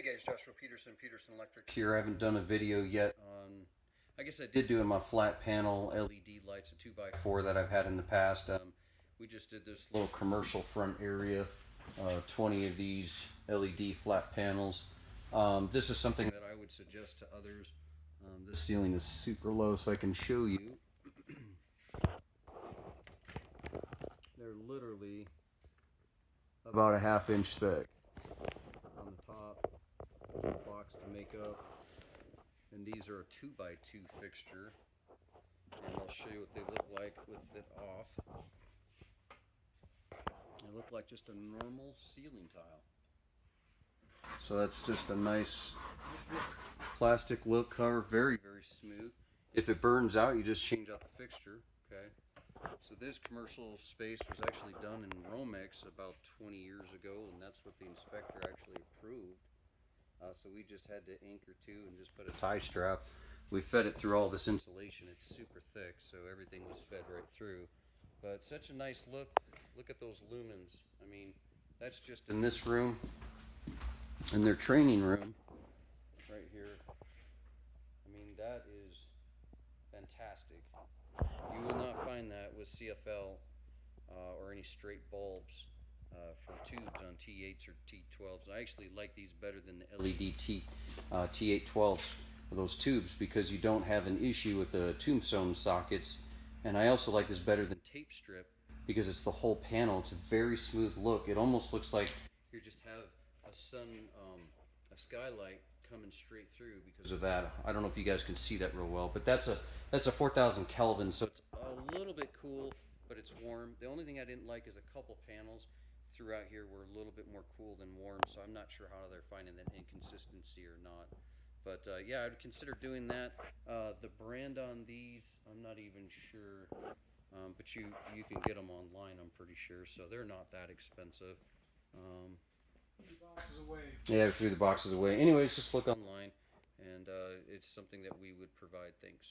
Hey guys, Joshua Peterson Electric here. I haven't done a video yet on, I guess I did do in my flat panel LED lights, a 2x4 that I've had in the past. We just did this little commercial front area, 20 of these LED flat panels. This is something that I would suggest to others. This ceiling is super low, so I can show you. They're literally about a ½ inch thick on the top. Box to make up, and these are a 2x2 fixture, and I'll show you what they look like with it off. They look like just a normal ceiling tile. So that's just a nice plastic look cover, very smooth. If it burns out, you just change out the fixture. Okay, so this commercial space was actually done in Romex about 20 years ago, and that's what the inspector actually approved. So we just had to anchor to and just put a tie strap. We fed it through all this insulation. It's super thick, so everything was fed right through. But such a nice look. Look at those lumens. I mean, that's just in this room, in their training room, right here. I mean, that is fantastic. You will not find that with CFL or any straight bulbs. For tubes on T8s or T12s. I actually like these better than the LED T812s for those tubes because you don't have an issue with the tombstone sockets. And I also like this better than tape strip because it's the whole panel. It's a very smooth look. It almost looks like you just have a skylight coming straight through because of that. I don't know if you guys can see that real well, but that's a 4,000 Kelvin, so it's a little bit cool, but it's warm. The only thing I didn't like is a couple panels throughout here were a little bit more cool than warm, so I'm not sure how they're finding that inconsistency or not. But yeah, I'd consider doing that. The brand on these, I'm not even sure, but you can get them online, I'm pretty sure, so they're not that expensive. The boxes away. Yeah, I threw the boxes away. Anyways, just look online, and it's something that we would provide. Thanks.